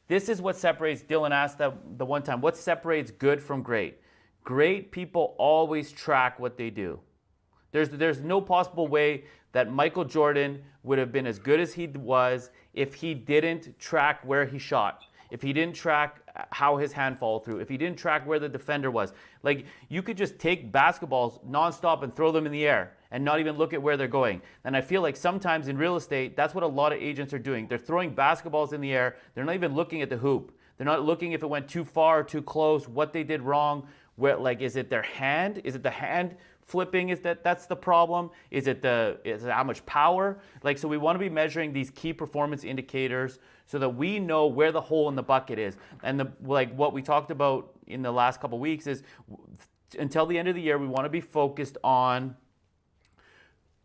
This is what separates, Dylan asked that the one time, what separates good from great? Great people always track what they do. There's no possible way that Michael Jordan would have been as good as he was if he didn't track where he shot, if he didn't track how his hand followed through, if he didn't track where the defender was. Like, you could just take basketballs nonstop and throw them in the air and not even look at where they're going. And I feel like sometimes in real estate, that's what a lot of agents are doing. They're throwing basketballs in the air. They're not even looking at the hoop. They're not looking if it went too far or too close, what they did wrong. Where, like, is it their hand? Is it the hand flipping? That's the problem? Is it how much power? Like, so we want to be measuring these key performance indicators so that we know where the hole in the bucket is. And like what we talked about in the last couple of weeks is until the end of the year, we want to be focused on,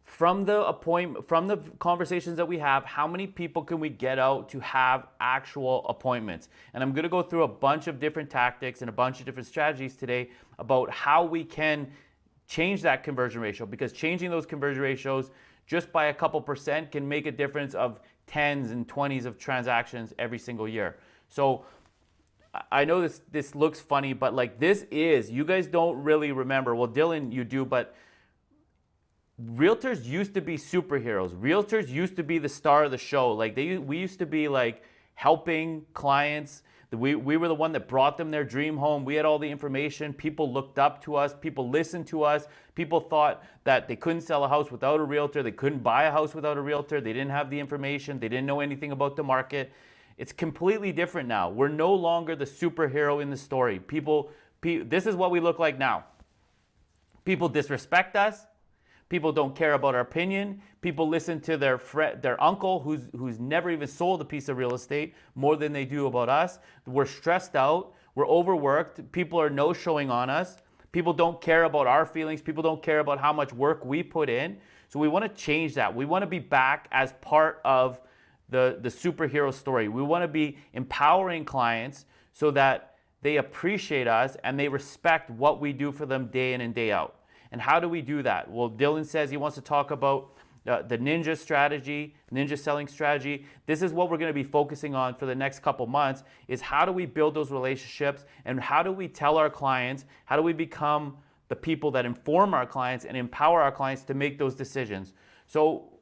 from the conversations that we have, how many people can we get out to have actual appointments? And I'm going to go through a bunch of different tactics and a bunch of different strategies today about how we can change that conversion ratio, because changing those conversion ratios just by a couple percent can make a difference of tens and 20s of transactions every single year. So I know this looks funny, but like, this is, you guys don't really remember. Well, Dylan, you do, but realtors used to be superheroes. Realtors used to be the star of the show. Like, we used to be like helping clients. We were the one that brought them their dream home. We had all the information. People looked up to us. People listened to us. People thought that they couldn't sell a house without a realtor. They couldn't buy a house without a realtor. They didn't have the information. They didn't know anything about the market. It's completely different now. We're no longer the superhero in the story. This is what we look like now. People disrespect us. People don't care about our opinion. People listen to their uncle who's never even sold a piece of real estate more than they do about us. We're stressed out. We're overworked. People are no-showing on us. People don't care about our feelings. People don't care about how much work we put in. So we want to change that. We want to be back as part of the superhero story. We want to be empowering clients so that they appreciate us and they respect what we do for them day in and day out. And how do we do that? Well, Dylan says he wants to talk about the ninja strategy, ninja selling strategy. This is what we're going to be focusing on for the next couple months, is how do we build those relationships, and how do we tell our clients, how do we become the people that inform our clients and empower our clients to make those decisions. So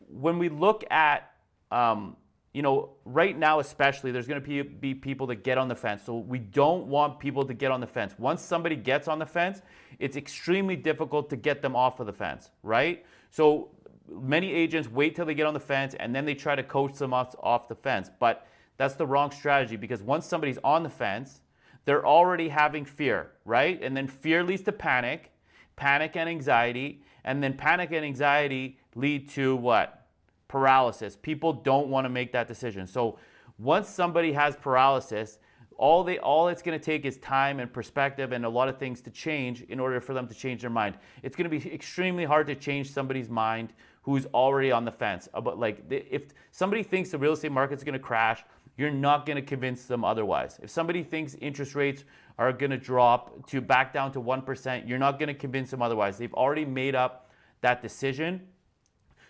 when we look at, right now especially, there's going to be people that get on the fence. So we don't want people to get on the fence. Once somebody gets on the fence, it's extremely difficult to get them off of the fence, right? So many agents wait till they get on the fence and then they try to coach them off the fence. But that's the wrong strategy, because once somebody's on the fence, they're already having fear, right? And then fear leads to panic and anxiety, and then panic and anxiety lead to what? Paralysis. People don't want to make that decision. So once somebody has paralysis, all it's going to take is time and perspective and a lot of things to change in order for them to change their mind. It's going to be extremely hard to change somebody's mind who's already on the fence. But like, if somebody thinks the real estate market's going to crash, you're not going to convince them otherwise. If somebody thinks interest rates are going to drop to back down to 1%, you're not going to convince them otherwise. They've already made up that decision.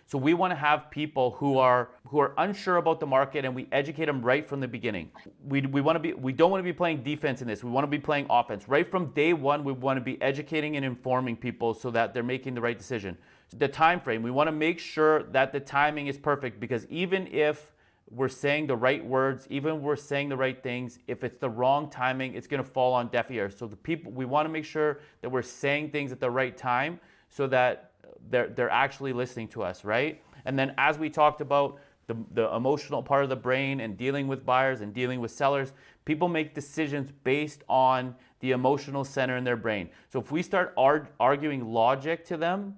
So we want to have people who are unsure about the market, and we educate them right from the beginning. We don't want to be playing defense in this. We want to be playing offense. Right from day one, we want to be educating and informing people so that they're making the right decision. The time frame, we want to make sure that the timing is perfect, because even if we're saying the right words, even if we're saying the right things, if it's the wrong timing, it's going to fall on deaf ears. So we want to make sure that we're saying things at the right time so that they're actually listening to us, right? And then, as we talked about, the emotional part of the brain and dealing with buyers and dealing with sellers, people make decisions based on the emotional center in their brain. So if we start arguing logic to them,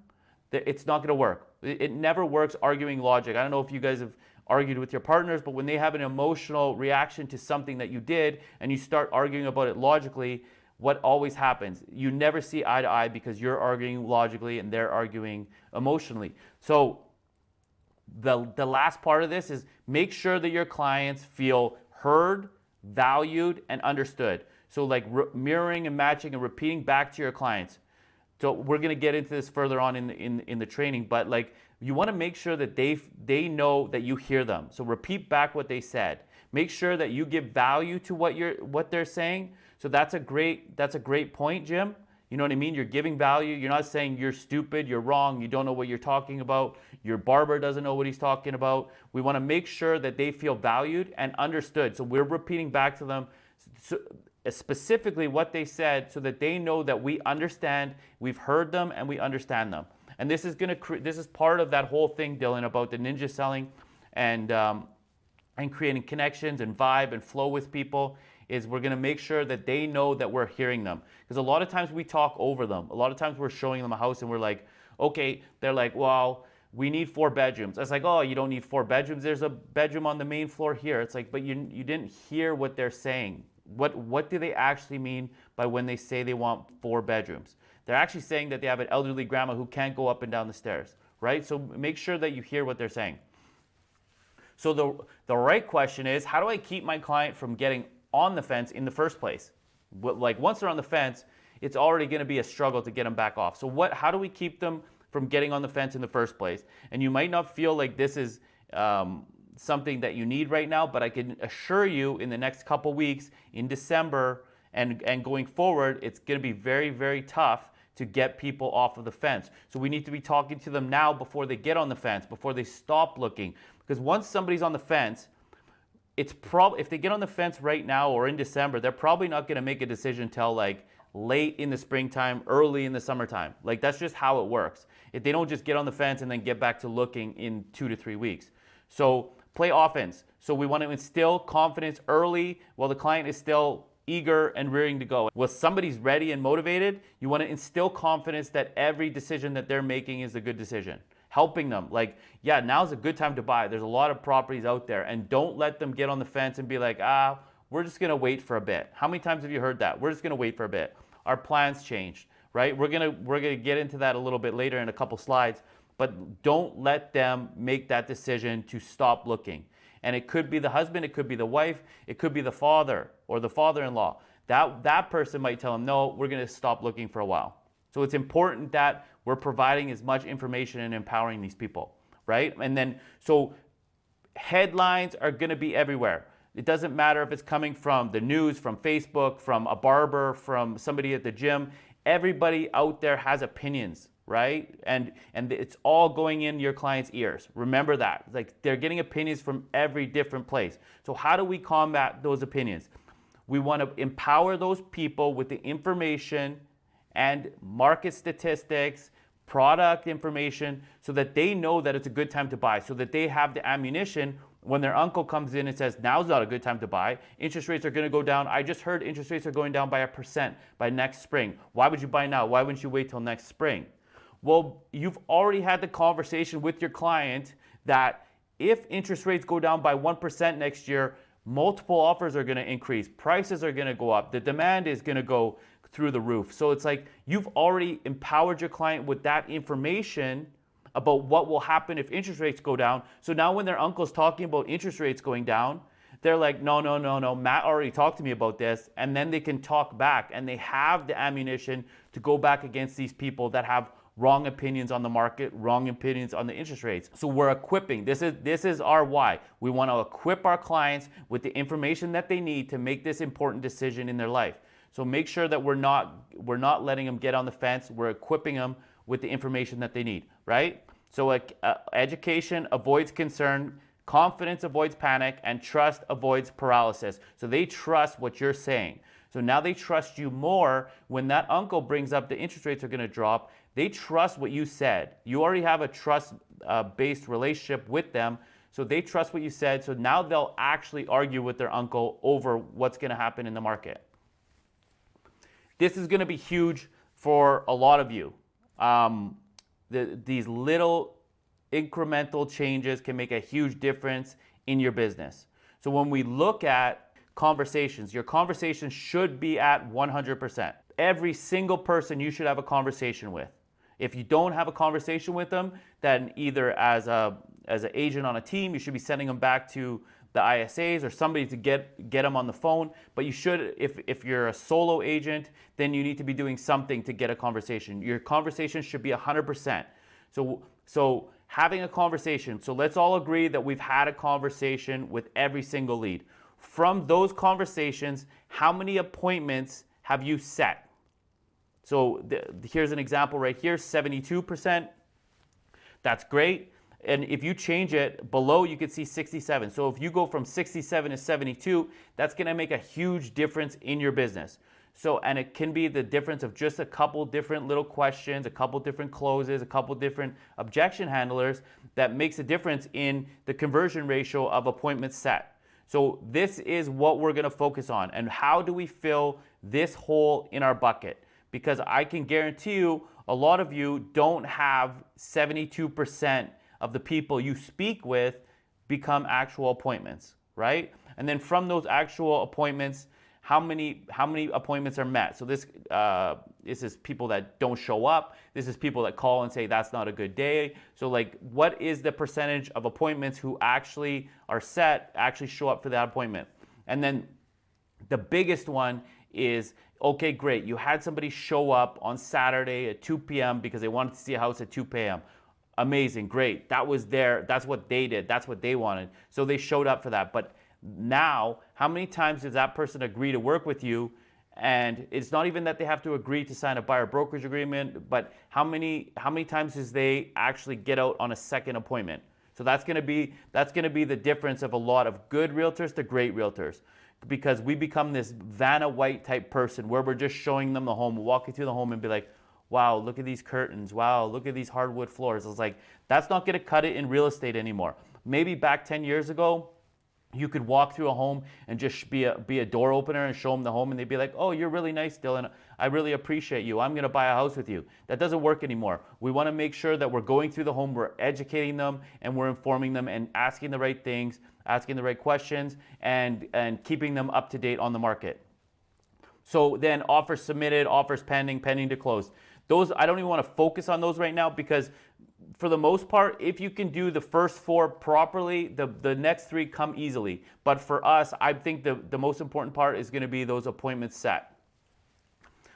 it's not going to work. It never works arguing logic. I don't know if you guys have argued with your partners, but when they have an emotional reaction to something that you did and you start arguing about it logically, what always happens? You never see eye to eye, because you're arguing logically and they're arguing emotionally. So the last part of this is make sure that your clients feel heard, valued, and understood. So like mirroring and matching and repeating back to your clients. So we're going to get into this further on in the training, but like, you want to make sure that they know that you hear them. So repeat back what they said. Make sure that you give value to what they're saying. So that's a great point, Jim. You know what I mean? You're giving value. You're not saying you're stupid, you're wrong, you don't know what you're talking about, your barber doesn't know what he's talking about. We want to make sure that they feel valued and understood. So we're repeating back to them specifically what they said so that they know that we understand, we've heard them, and we understand them. And this is part of that whole thing, Dylan, about the ninja selling and creating connections and vibe and flow with people. Is we're going to make sure that they know that we're hearing them. Because a lot of times we talk over them. A lot of times we're showing them a house and we're like, okay, they're like, well, we need 4 bedrooms. I was like, oh, you don't need 4 bedrooms. There's a bedroom on the main floor here. It's like, but you didn't hear what they're saying. What do they actually mean by when they say they want 4 bedrooms? They're actually saying that they have an elderly grandma who can't go up and down the stairs, right? So make sure that you hear what they're saying. So the right question is, how do I keep my client from getting on the fence in the first place? Like once they're on the fence, it's already going to be a struggle to get them back off. So how do we keep them from getting on the fence in the first place? And you might not feel like this is something that you need right now, but I can assure you in the next couple weeks, in December and going forward, it's going to be very, very tough to get people off of the fence. So we need to be talking to them now before they get on the fence, before they stop looking. Because once somebody's on the fence, if they get on the fence right now or in December, they're probably not going to make a decision till like late in the springtime, early in the summertime. Like that's just how it works. If they don't just get on the fence and then get back to looking in 2 to 3 weeks. So play offense. So we want to instill confidence early while the client is still eager and rearing to go. While somebody's ready and motivated, you want to instill confidence that every decision that they're making is a good decision. Helping them, like, yeah, now's a good time to buy. There's a lot of properties out there, and don't let them get on the fence and be like, we're just gonna wait for a bit. How many times have you heard that? We're just gonna wait for a bit. Our plans changed, right? We're gonna get into that a little bit later in a couple slides, but don't let them make that decision to stop looking. And it could be the husband, it could be the wife, it could be the father or the father-in-law. That person might tell them, no, we're gonna stop looking for a while. So it's important that we're providing as much information and empowering these people, right? And then, so headlines are gonna be everywhere. It doesn't matter if it's coming from the news, from Facebook, from a barber, from somebody at the gym. Everybody out there has opinions, right? And it's all going in your client's ears. Remember that. Like they're getting opinions from every different place. So how do we combat those opinions? We want to empower those people with the information and market statistics, product information, so that they know that it's a good time to buy, so that they have the ammunition when their uncle comes in and says, now's not a good time to buy. Interest rates are going to go down. I just heard interest rates are going down by 1% by next spring. Why would you buy now? Why wouldn't you wait till next spring? Well, you've already had the conversation with your client that if interest rates go down by 1% next year, multiple offers are going to increase. Prices are going to go up. The demand is going to go through the roof. So it's like you've already empowered your client with that information about what will happen if interest rates go down. So now when their uncle's talking about interest rates going down, they're like, no, Matt already talked to me about this. And then they can talk back and they have the ammunition to go back against these people that have wrong opinions on the market, wrong opinions on the interest rates. So we're equipping. This is our why. We want to equip our clients with the information that they need to make this important decision in their life. So make sure that we're not letting them get on the fence. We're equipping them with the information that they need, right? So education avoids concern, confidence avoids panic, and trust avoids paralysis. So they trust what you're saying. So now they trust you more when that uncle brings up the interest rates are going to drop. They trust what you said. You already have a trust-based relationship with them. So they trust what you said. So now they'll actually argue with their uncle over what's going to happen in the market. This is going to be huge for a lot of you. These little incremental changes can make a huge difference in your business. So when we look at conversations, your conversation should be at 100%. Every single person you should have a conversation with. If you don't have a conversation with them, then either as an agent on a team, you should be sending them back to the ISAs or somebody to get them on the phone. But you should, if you're a solo agent, then you need to be doing something to get a conversation. Your conversation should be 100%. So having a conversation. So let's all agree that we've had a conversation with every single lead. From those conversations, how many appointments have you set? So here's an example right here, 72%. That's great. And if you change it below, you can see 67. So if you go from 67 to 72, that's going to make a huge difference in your business. So, and it can be the difference of just a couple different little questions, a couple different closes, a couple different objection handlers that makes a difference in the conversion ratio of appointments set. So this is what we're going to focus on. And how do we fill this hole in our bucket? Because I can guarantee you, a lot of you don't have 72% of the people you speak with become actual appointments, right? And then from those actual appointments, how many appointments are met? So this is people that don't show up. This is people that call and say that's not a good day. So like, what is the percentage of appointments who actually are set, actually show up for that appointment? And then the biggest one is, okay, great, you had somebody show up on Saturday at 2 p.m. because they wanted to see a house at 2 p.m. Amazing, great. That was that's what they did. That's what they wanted. So they showed up for that. But now, how many times does that person agree to work with you? And it's not even that they have to agree to sign a buyer brokerage agreement, but how many times does they actually get out on a second appointment? So that's going to be the difference of a lot of good realtors to great realtors, because we become this Vanna White type person where we're just showing them the home, walking through the home and be like, wow, look at these curtains. Wow, look at these hardwood floors. It's like, that's not going to cut it in real estate anymore. Maybe back 10 years ago, you could walk through a home and just be a door opener and show them the home, and they'd be like, oh, you're really nice, Dylan. I really appreciate you. I'm going to buy a house with you. That doesn't work anymore. We want to make sure that we're going through the home, we're educating them, and we're informing them and asking the right things, asking the right questions, and keeping them up to date on the market. So then offers submitted, offers pending, pending to close. Those, I don't even want to focus on those right now, because for the most part, if you can do the first 4 properly, the next 3 come easily. But for us, I think the most important part is going to be those appointments set.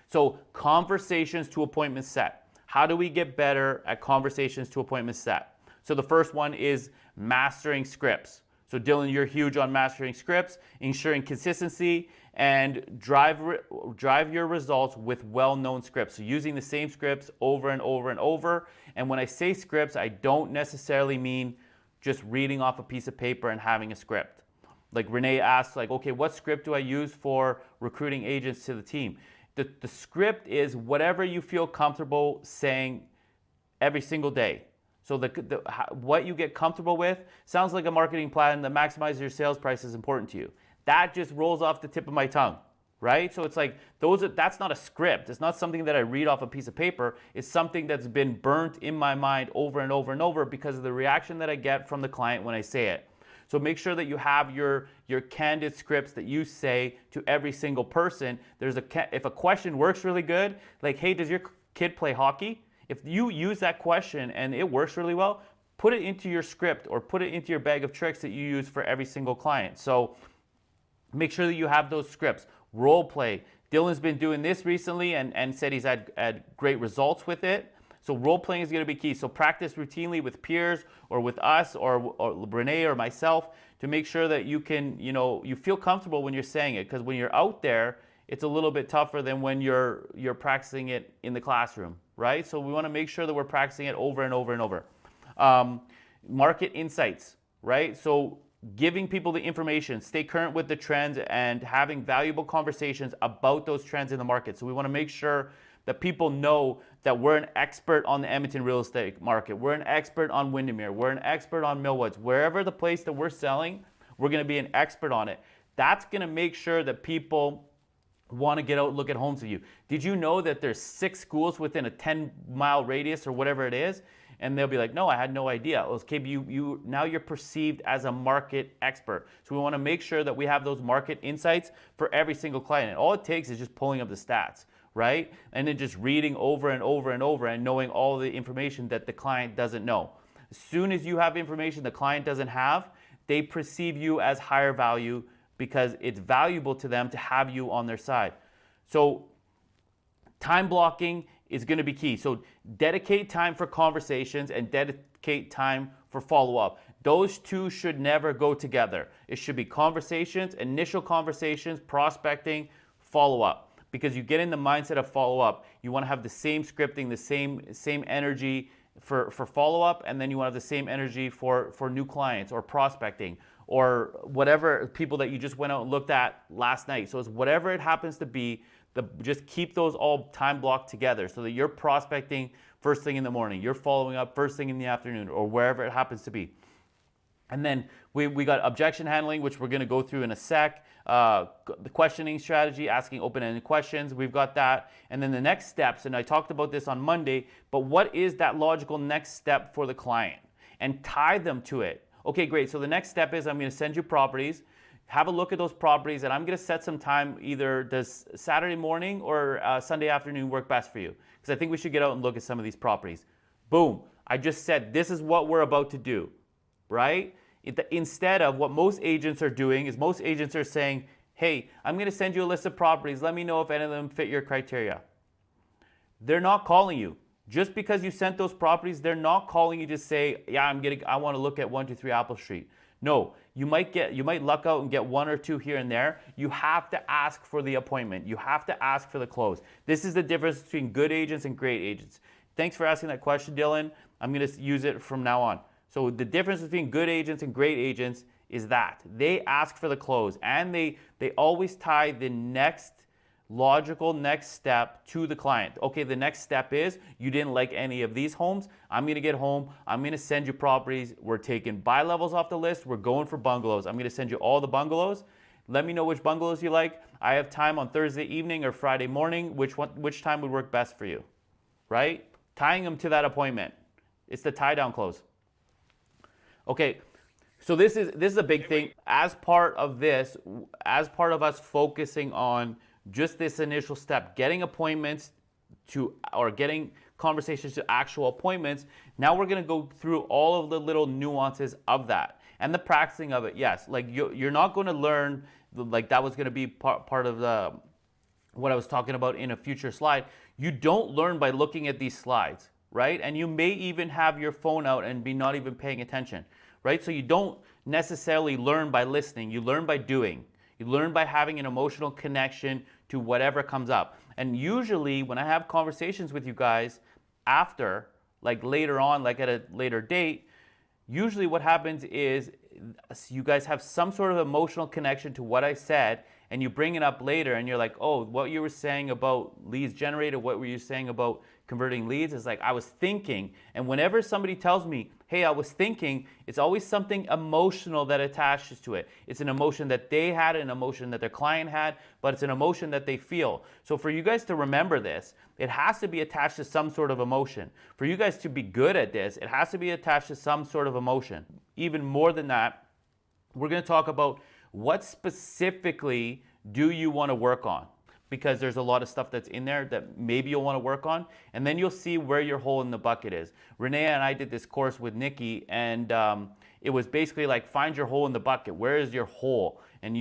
So conversations to appointments set. How do we get better at conversations to appointments set? So the first one is mastering scripts. So Dylan, you're huge on mastering scripts, ensuring consistency, and drive your results with well-known scripts. So using the same scripts over and over and over. And when I say scripts, I don't necessarily mean just reading off a piece of paper and having a script. Like Renee asked, like, okay, what script do I use for recruiting agents to the team? The script is whatever you feel comfortable saying every single day. So what you get comfortable with sounds like a marketing plan that maximizes your sales price is important to you. That just rolls off the tip of my tongue, right? So it's like, that's not a script. It's not something that I read off a piece of paper. It's something that's been burnt in my mind over and over and over because of the reaction that I get from the client when I say it. So make sure that you have your candid scripts that you say to every single person. If a question works really good, like, hey, does your kid play hockey? If you use that question and it works really well, put it into your script or put it into your bag of tricks that you use for every single client. So make sure that you have those scripts. Role play. Dylan's been doing this recently and said he's had great results with it. So role playing is going to be key. So practice routinely with peers or with us or Renee or myself to make sure that you can, you feel comfortable when you're saying it. Because when you're out there, it's a little bit tougher than when you're practicing it in the classroom, right? So we want to make sure that we're practicing it over and over and over. Market insights, right? So giving people the information, stay current with the trends, and having valuable conversations about those trends in the market. So we want to make sure that people know that we're an expert on the Edmonton real estate market. We're an expert on Windermere. We're an expert on Millwoods. Wherever the place that we're selling, we're going to be an expert on it. That's going to make sure that people want to get out and look at homes with you. Did you know that there's 6 schools within a 10-mile radius or whatever it is? And they'll be like, no, I had no idea. Okay, now you're perceived as a market expert. So we want to make sure that we have those market insights for every single client. And all it takes is just pulling up the stats, right? And then just reading over and over and over and knowing all the information that the client doesn't know. As soon as you have information the client doesn't have, they perceive you as higher value because it's valuable to them to have you on their side. So time blocking is going to be key. So dedicate time for conversations and dedicate time for follow-up. Those two should never go together. It should be conversations, initial conversations, prospecting, follow up. Because you get in the mindset of follow up, you want to have the same scripting, the same energy for follow up, and then you want to have the same energy for new clients or prospecting or whatever people that you just went out and looked at last night. So it's whatever it happens to be, just keep those all time blocked together so that you're prospecting first thing in the morning, you're following up first thing in the afternoon, or wherever it happens to be. And then we got objection handling, which we're going to go through in a sec. The questioning strategy, asking open-ended questions, we've got that. And then the next steps, and I talked about this on Monday, but what is that logical next step for the client? And tie them to it. Okay, great. So the next step is I'm going to send you properties. Have a look at those properties, and I'm going to set some time. Either does Saturday morning or Sunday afternoon work best for you? Because I think we should get out and look at some of these properties. Boom. I just said this is what we're about to do, right? Instead of what most agents are doing is most agents are saying, hey, I'm going to send you a list of properties. Let me know if any of them fit your criteria. They're not calling you. Just because you sent those properties, they're not calling you to say, yeah, I want to look at 123 Apple Street. No, you might luck out and get one or two here and there. You have to ask for the appointment. You have to ask for the close. This is the difference between good agents and great agents. Thanks for asking that question, Dylan. I'm going to use it from now on. So the difference between good agents and great agents is that they ask for the close, and they always tie the logical next step to the client. Okay, the next step is you didn't like any of these homes. I'm going to get home. I'm going to send you properties. We're taking buy levels off the list. We're going for bungalows. I'm going to send you all the bungalows. Let me know which bungalows you like. I have time on Thursday evening or Friday morning. Which time would work best for you, right? Tying them to that appointment. It's the tie down close. Okay, so this is a big thing. As part of this, as part of us focusing on just this initial step, getting appointments or getting conversations to actual appointments, now we're going to go through all of the little nuances of that and the practicing of it. Yes, like you're not going to learn, like that was going to be part of what I was talking about in a future slide. You don't learn by looking at these slides, right? And you may even have your phone out and be not even paying attention, right? So you don't necessarily learn by listening. You learn by doing. You learn by having an emotional connection to whatever comes up. And usually when I have conversations with you guys after, like later on, like at a later date, usually what happens is you guys have some sort of emotional connection to what I said, and you bring it up later and you're like, oh, what you were saying about leads generated, what were you saying about converting leads? Is like, I was thinking. And whenever somebody tells me, hey, I was thinking, it's always something emotional that attaches to it. It's an emotion that they had, an emotion that their client had, but it's an emotion that they feel. So for you guys to remember this, it has to be attached to some sort of emotion. For you guys to be good at this, it has to be attached to some sort of emotion. Even more than that, we're going to talk about what specifically do you want to work on? Because there's a lot of stuff that's in there that maybe you'll want to work on, and then you'll see where your hole in the bucket is. Renee and I did this course with Nikki, and it was basically like, find your hole in the bucket. Where is your hole? And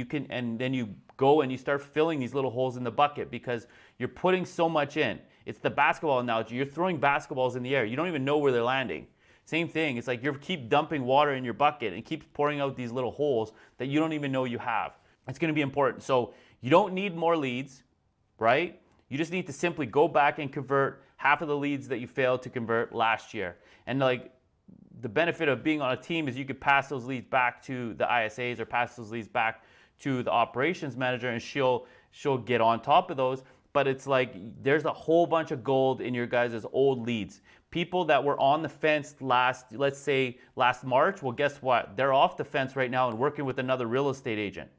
then you go and you start filling these little holes in the bucket because you're putting so much in. It's the basketball analogy. You're throwing basketballs in the air. You don't even know where they're landing. Same thing. It's like you keep dumping water in your bucket and keeps pouring out these little holes that you don't even know you have. It's going to be important. So you don't need more leads, right? You just need to simply go back and convert half of the leads that you failed to convert last year. And like the benefit of being on a team is you could pass those leads back to the ISAs or pass those leads back to the operations manager, and she'll get on top of those. But it's like there's a whole bunch of gold in your guys' old leads. People that were on the fence let's say last March, well, guess what? They're off the fence right now and working with another real estate agent.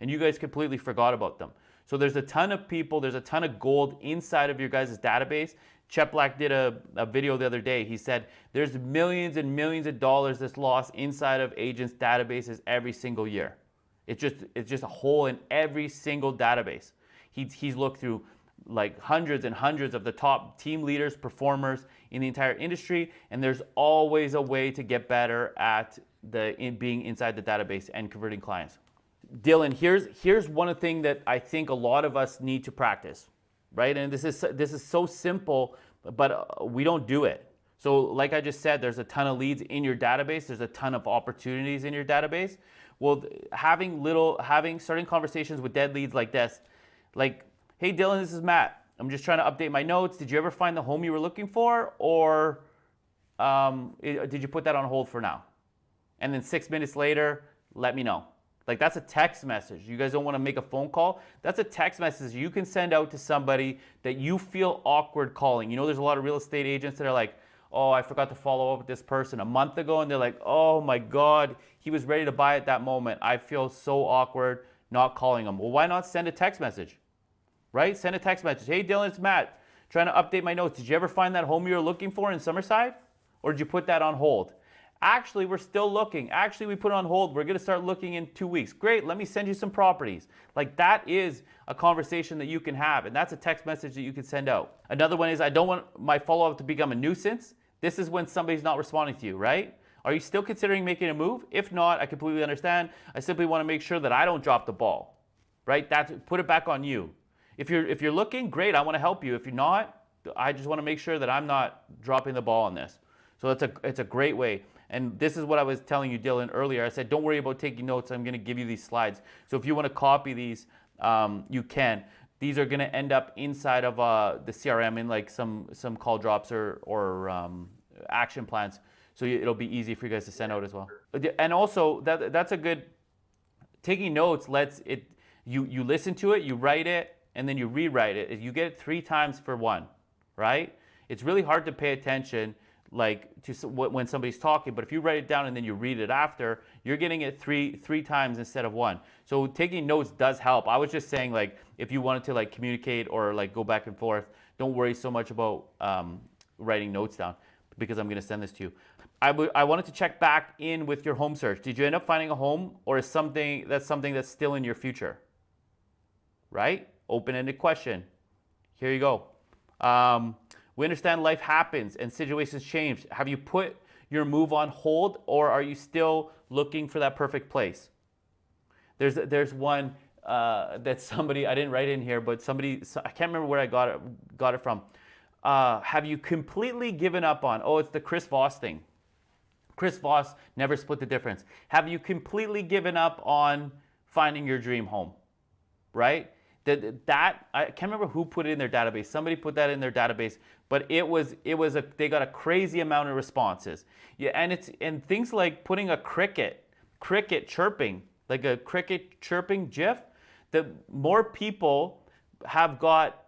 And you guys completely forgot about them. So there's a ton of people, there's a ton of gold inside of your guys' database. Chet Black did a video the other day. He said there's millions and millions of dollars that's lost inside of agents' databases every single year. It's just a hole in every single database. He's looked through like hundreds and hundreds of the top team leaders, performers in the entire industry, and there's always a way to get better at being inside the database and converting clients. Dylan, here's one thing that I think a lot of us need to practice, right? And this is so simple, but we don't do it. So like I just said, there's a ton of leads in your database. There's a ton of opportunities in your database. Well, starting conversations with dead leads like this, like, hey Dylan, this is Matt. I'm just trying to update my notes. Did you ever find the home you were looking for, or did you put that on hold for now? And then 6 minutes later, let me know. Like, that's a text message. You guys don't want to make a phone call. That's a text message you can send out to somebody that you feel awkward calling. You know, there's a lot of real estate agents that are like, oh, I forgot to follow up with this person a month ago. And they're like, oh my God, he was ready to buy at that moment. I feel so awkward not calling him. Well, why not send a text message, right? Send a text message. Hey, Dylan, it's Matt. Trying to update my notes. Did you ever find that home you were looking for in Summerside? Or did you put that on hold? Actually, we're still looking. Actually, we put it on hold. We're going to start looking in 2 weeks. Great, let me send you some properties. Like, that is a conversation that you can have, and that's a text message that you can send out. Another one is, I don't want my follow-up to become a nuisance. This is when somebody's not responding to you, right? Are you still considering making a move? If not, I completely understand. I simply want to make sure that I don't drop the ball, right? Put it back on you. If you're looking, great, I want to help you. If you're not, I just want to make sure that I'm not dropping the ball on this. So it's a great way. And this is what I was telling you, Dylan, earlier. I said, don't worry about taking notes. I'm going to give you these slides. So if you want to copy these, you can. These are going to end up inside of the CRM in like some call drops or action plans. So it'll be easy for you guys to send out as well. And also, that's a good, taking notes lets it, you listen to it, you write it, and then you rewrite it. You get it 3 times for one, right? It's really hard to pay attention like to when somebody's talking, but if you write it down and then you read it after, you're getting it three times instead of one. So taking notes does help. I was just saying, like, if you wanted to like communicate or like go back and forth, don't worry so much about writing notes down, because I'm going to send this to you. I wanted to check back in with your home search. Did you end up finding a home, or is something that's still in your future? Right? Open-ended question. Here you go. We understand life happens and situations change. Have you put your move on hold, or are you still looking for that perfect place? There's one that somebody, I didn't write in here, but somebody, I can't remember where I got it from. Have you completely given up on, oh, it's the Chris Voss thing. Chris Voss never split the difference. Have you completely given up on finding your dream home, right? That I can't remember who put it in their database. Somebody put that in their database, but they got a crazy amount of responses. Yeah, and things like putting a cricket chirping, like a cricket chirping GIF. The more people have got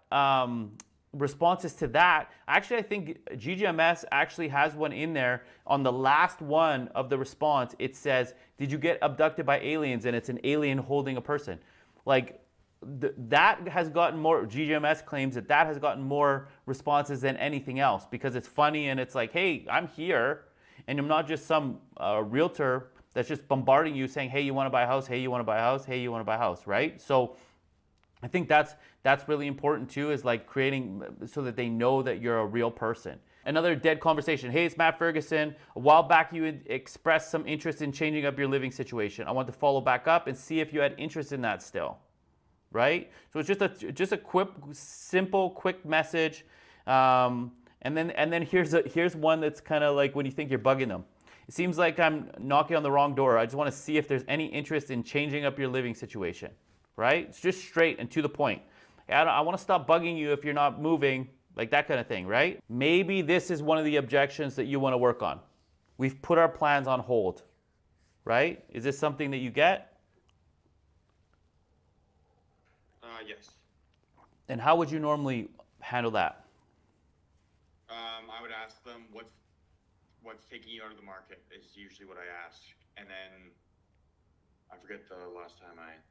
responses to that. Actually, I think GGMS actually has one in there. On the last one of the response, it says, "Did you get abducted by aliens?" And it's an alien holding a person. Like, that has gotten more, GGMS claims that has gotten more responses than anything else, because it's funny and it's like, hey, I'm here, and I'm not just some realtor that's just bombarding you saying, hey, you want to buy a house, hey, you want to buy a house, hey, you want to buy a house, right? So I think that's really important too, is like creating so that they know that you're a real person. Another dead conversation. Hey, it's Matt Ferguson. A while back you had expressed some interest in changing up your living situation. I want to follow back up and see if you had interest in that still. Right? So it's just a quick, simple, quick message, and then here's one that's kind of like when you think you're bugging them. It seems like I'm knocking on the wrong door. I just want to see if there's any interest in changing up your living situation. Right? It's just straight and to the point. I want to stop bugging you if you're not moving, like that kind of thing. Right? Maybe this is one of the objections that you want to work on. We've put our plans on hold. Right? Is this something that you get? Yes. And how would you normally handle that? I would ask them what's taking you out of the market is usually what I ask, and then I forget the last time I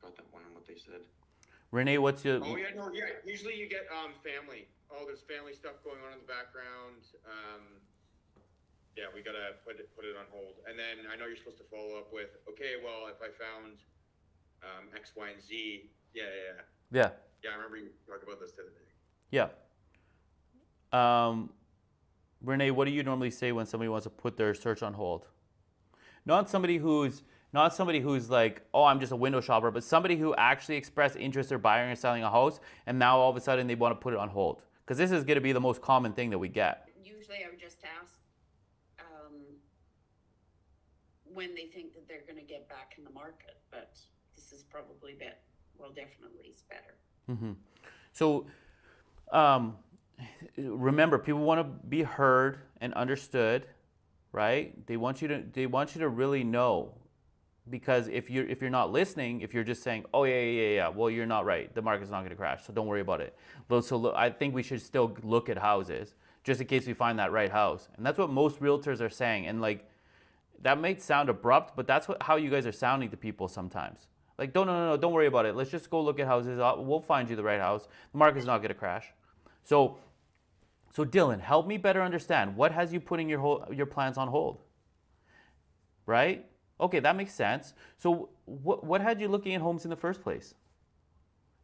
got that one and what they said. Renee, what's your? Oh yeah, no, yeah. Usually you get family. Oh, there's family stuff going on in the background. Yeah, we gotta put it on hold, and then I know you're supposed to follow up with, okay, well, if I found X, Y, and Z. Yeah. I remember you talked about this the other day. Yeah. Renee, what do you normally say when somebody wants to put their search on hold? Not somebody who's like, oh, I'm just a window shopper, but somebody who actually expressed interest in buying or selling a house, and now all of a sudden they want to put it on hold. Because this is going to be the most common thing that we get. usually I would just ask when they think that they're going to get back in the market, but this is probably definitely is better. Mm-hmm. So remember, people want to be heard and understood, right? They want you to really know, because if you're not listening, if you're just saying, oh yeah, well, you're not right, the market's not going to crash, so don't worry about it. So look, I think we should still look at houses just in case we find that right house, and that's what most realtors are saying. And like, that might sound abrupt, but that's how you guys are sounding to people sometimes. Like, no, don't worry about it, let's just go look at houses, we'll find you the right house, the market's not going to crash. So Dylan, help me better understand, what has you putting your plans on hold? Right? Okay, that makes sense. So what had you looking at homes in the first place?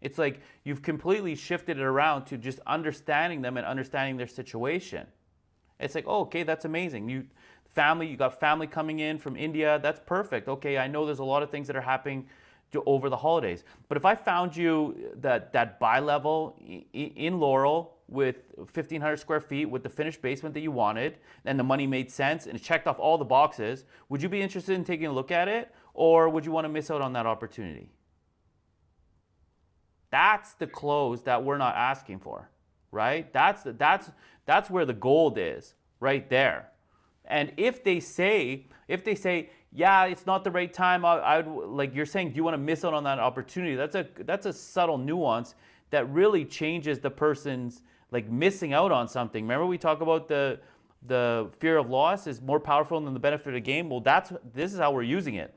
It's like you've completely shifted it around to just understanding them and understanding their situation. It's like, oh, okay, that's amazing. You got family coming in from India. That's perfect. Okay, I know there's a lot of things that are happening over the holidays. But if I found you that bi-level in Laurel with 1,500 square feet with the finished basement that you wanted, and the money made sense and it checked off all the boxes, would you be interested in taking a look at it, or would you want to miss out on that opportunity? That's the close that we're not asking for, right? That's where the gold is, right there. And if they say, yeah, it's not the right time, I would, like you're saying, do you want to miss out on that opportunity? That's a subtle nuance that really changes the person's, like, missing out on something. Remember, we talk about the fear of loss is more powerful than the benefit of gain. Well, this is how we're using it.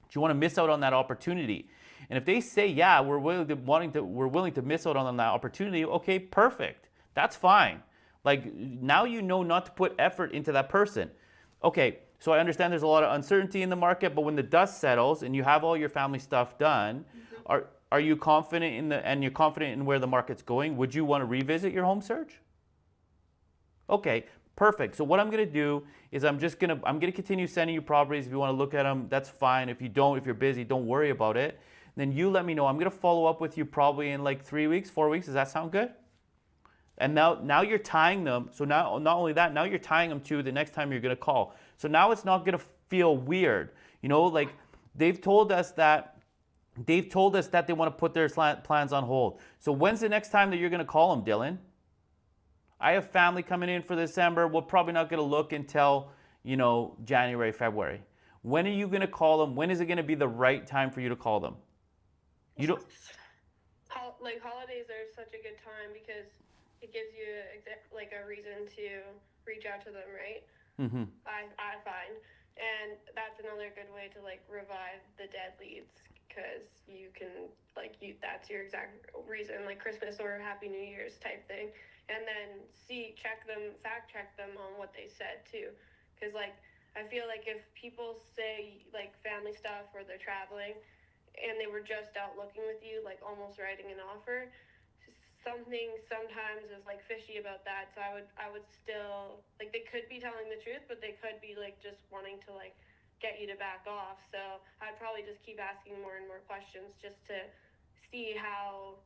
Do you want to miss out on that opportunity? And if they say, yeah, we're willing to miss out on that opportunity, okay, perfect. That's fine. Like, now you know not to put effort into that person. Okay, so I understand there's a lot of uncertainty in the market, but when the dust settles and you have all your family stuff done, are you confident you're confident in where the market's going? Would you want to revisit your home search? Okay, perfect. So what I'm going to do is I'm going to continue sending you properties. If you want to look at them, that's fine. If you don't, if you're busy, don't worry about it. Then you let me know. I'm going to follow up with you probably in like 3 weeks, 4 weeks. Does that sound good? And now you're tying them. So now, not only that, now you're tying them to the next time you're going to call. So now it's not going to feel weird. You know, like, they've told us that they want to put their plans on hold. So when's the next time that you're going to call them, Dylan? I have family coming in for December. We're probably not going to look until, January, February. When are you going to call them? When is it going to be the right time for you to call them? You don't. Like, holidays are such a good time because it gives you a reason to reach out to them, right? Mm-hmm. I find, and that's another good way to revive the dead leads, because you can that's your exact reason, like Christmas or Happy New Year's type thing, and then fact check them on what they said too, because I feel like if people say family stuff or they're traveling and they were just out looking with you, almost writing an offer, something sometimes is fishy about that. So I would still, they could be telling the truth, but they could be just wanting to get you to back off. So I'd probably just keep asking more and more questions just to see how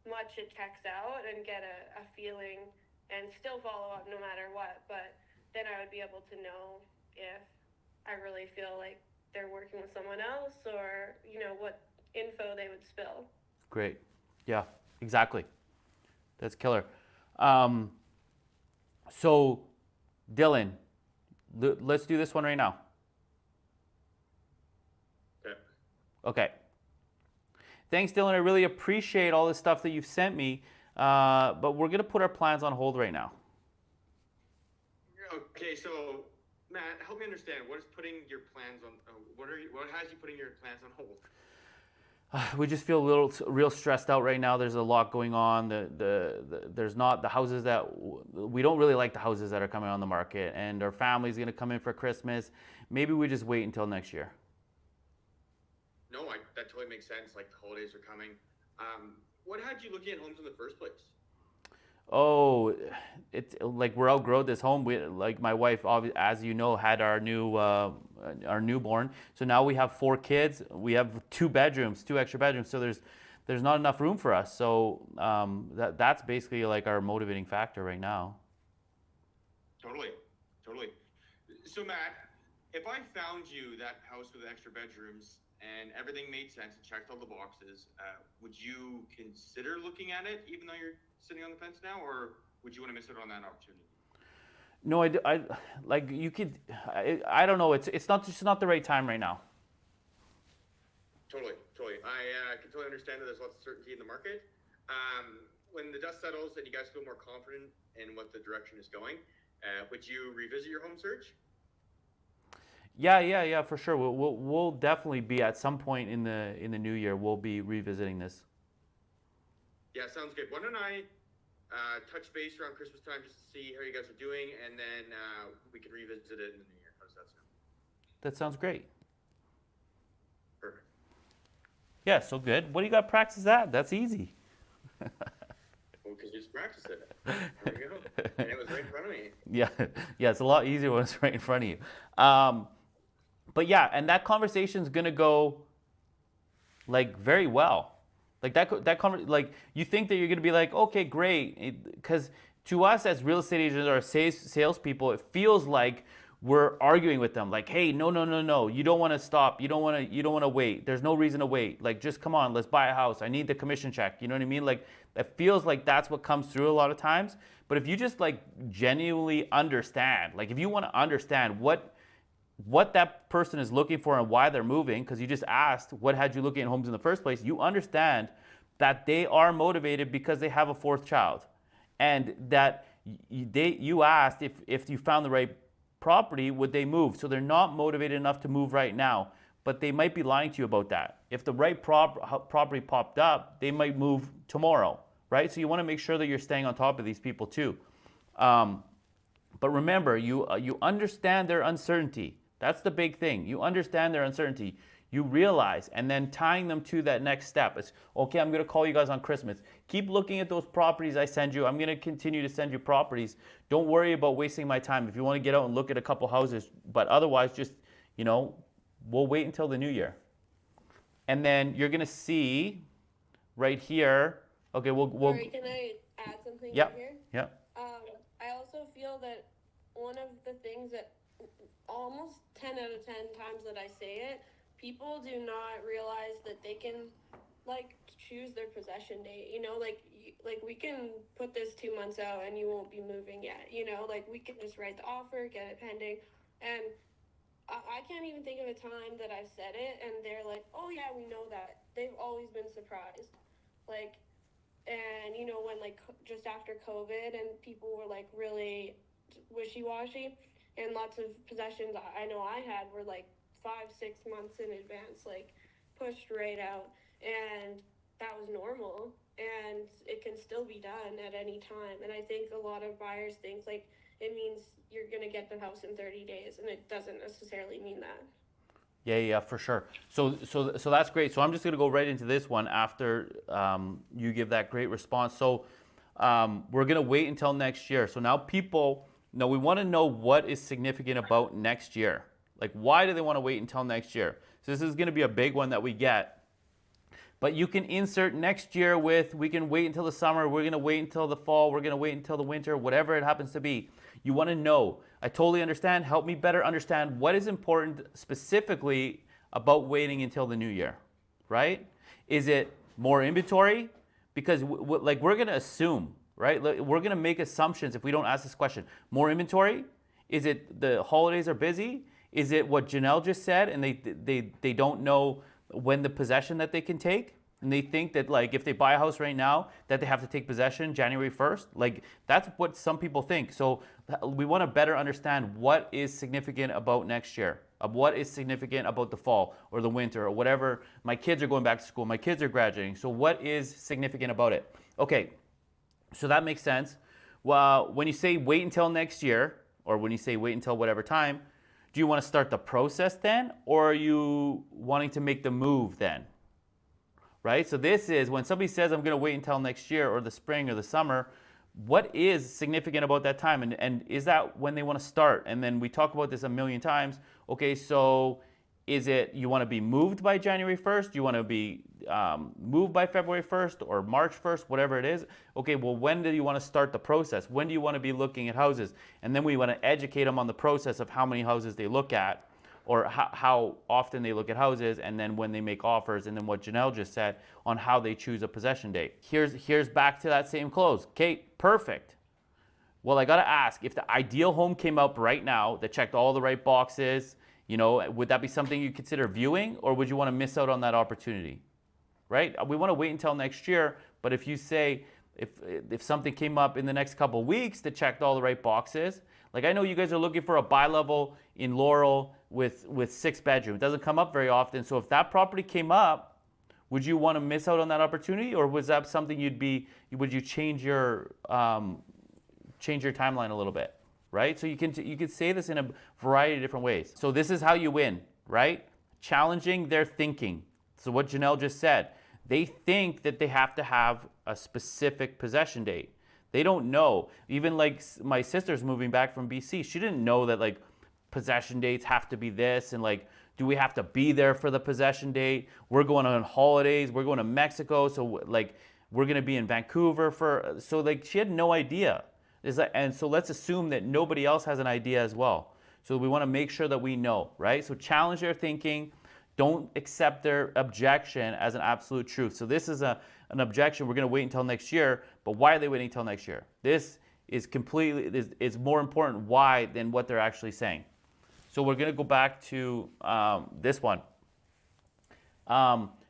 much it checks out and get a feeling, and still follow up no matter what. But then I would be able to know if I really feel like they're working with someone else, or what info they would spill. Great. Yeah, exactly. That's killer. So, Dylan, let's do this one right now. Okay. Okay. Thanks, Dylan. I really appreciate all the stuff that you've sent me, but we're going to put our plans on hold right now. Okay, so Matt, help me understand. What is putting your plans on? What has you putting your plans on hold? We just feel real stressed out right now. There's a lot going on. There's not the houses that we don't really like, the houses that are coming on the market, and our family's going to come in for Christmas. Maybe we just wait until next year. No, that totally makes sense. The holidays are coming. What had you looking at homes in the first place? Oh, it's we're outgrown this home. My wife, as you know, had our newborn. So now we have 4 kids. We have 2 extra bedrooms. So there's not enough room for us. So that's basically our motivating factor right now. Totally, totally. So Matt, if I found you that house with extra bedrooms and everything made sense and checked all the boxes, would you consider looking at it even though you're sitting on the fence now, or would you want to miss out on that opportunity? No, like you could. I don't know. It's not just not the right time right now. Totally, totally. I can totally understand that there's lots of certainty in the market. When the dust settles and you guys feel more confident in what the direction is going, would you revisit your home search? Yeah, for sure. We'll definitely be at some point in the new year. We'll be revisiting this. Yeah, sounds good. Why don't I touch base around Christmas time just to see how you guys are doing, and then we can revisit it in the new year. How does that sound? That sounds great. Perfect. Yeah, so good. What do you got? Practice that. That's easy. Well, because you just practiced it. There we go. And it was right in front of me. Yeah, it's a lot easier when it's right in front of you. But yeah, and that conversation's gonna go like very well. Like like you think that you're gonna be like, okay, great, because to us as real estate agents or salespeople, it feels like we're arguing with them. Like, hey, no, you don't want to stop, you don't want to wait. There's no reason to wait. Like, just come on, let's buy a house. I need the commission check. You know what I mean? Like, it feels like that's what comes through a lot of times. But if you just like genuinely understand, like if you want to understand what that person is looking for and why they're moving, because you just asked what had you looking at homes in the first place, you understand that they are motivated because they have a fourth child, and that you asked if you found the right property, would they move? So they're not motivated enough to move right now, but they might be lying to you about that. If the right property popped up, they might move tomorrow, right? So you want to make sure that you're staying on top of these people too. But remember, you understand their uncertainty. That's the big thing. You understand their uncertainty. You realize, and then tying them to that next step. It's, okay, I'm going to call you guys on Christmas. Keep looking at those properties I send you. I'm going to continue to send you properties. Don't worry about wasting my time. If you want to get out and look at a couple houses, but otherwise just, we'll wait until the new year. And then you're going to see right here, okay, we'll Sorry, can I add something Yep. right here? Yep. I also feel that one of the things that almost 10 out of 10 times that I say it, people do not realize that they can like choose their possession date. Like we can put this 2 months out and you won't be moving yet. Like we can just write the offer, get it pending, and I can't even think of a time that I've said it and they're like, oh yeah, we know that. They've always been surprised. Like, and when like just after COVID and people were like really wishy-washy, and lots of possessions I know I had were like 5-6 months in advance, like pushed right out, and that was normal, and it can still be done at any time. And I think a lot of buyers think like it means you're gonna get the house in 30 days, and it doesn't necessarily mean that. Yeah, for sure. So that's great. So I'm just going to go right into this one after you give that great response. So we're going to wait until next year. So now we want to know what is significant about next year. Like, why do they want to wait until next year? So this is going to be a big one that we get. But you can insert next year with, we can wait until the summer, we're going to wait until the fall, we're going to wait until the winter, whatever it happens to be. You want to know. I totally understand. Help me better understand what is important specifically about waiting until the new year, right? Is it more inventory? Because like we're going to assume, right? We're going to make assumptions if we don't ask this question. More inventory? Is it the holidays are busy? Is it what Janelle just said and they don't know when the possession that they can take? And they think that like if they buy a house right now that they have to take possession January 1st. Like that's what some people think. So we want to better understand what is significant about next year, what is significant about the fall or the winter or whatever. My kids are going back to school, my kids are graduating. So what is significant about it? Okay, so that makes sense. Well, when you say wait until next year, or when you say wait until whatever time, do you want to start the process then, or are you wanting to make the move then? Right? So this is when somebody says, I'm going to wait until next year or the spring or the summer, what is significant about that time? And is that when they want to start? And then we talk about this a million times. Okay, so Is it you want to be moved by January 1st? You want to be moved by February 1st or March 1st, whatever it is? Okay, well, when do you want to start the process? When do you want to be looking at houses? And then we want to educate them on the process of how many houses they look at, or how often they look at houses, and then when they make offers, and then what Janelle just said on how they choose a possession date. Here's back to that same close. Kate, perfect. Well, I gotta ask, if the ideal home came up right now that checked all the right boxes, would that be something you consider viewing, or would you want to miss out on that opportunity? Right? We want to wait until next year, but if you say, if something came up in the next couple of weeks that checked all the right boxes, like I know you guys are looking for a bi-level in Laurel with 6 bedroom. It doesn't come up very often. So if that property came up, would you want to miss out on that opportunity, or was that something would you change your timeline a little bit, right? So you can say this in a variety of different ways. So this is how you win, right? Challenging their thinking. So what Janelle just said, they think that they have to have a specific possession date. They don't know. Even like my sister's moving back from BC. She didn't know that like possession dates have to be this, and like, do we have to be there for the possession date? We're going on holidays. We're going to Mexico. So like, we're going to be in Vancouver so like she had no idea. And so let's assume that nobody else has an idea as well. So we want to make sure that we know, right? So challenge their thinking. Don't accept their objection as an absolute truth. So this is an objection. We're going to wait until next year. But why are they waiting until next year? This is is more important why than what they're actually saying. So we're going to go back to this one.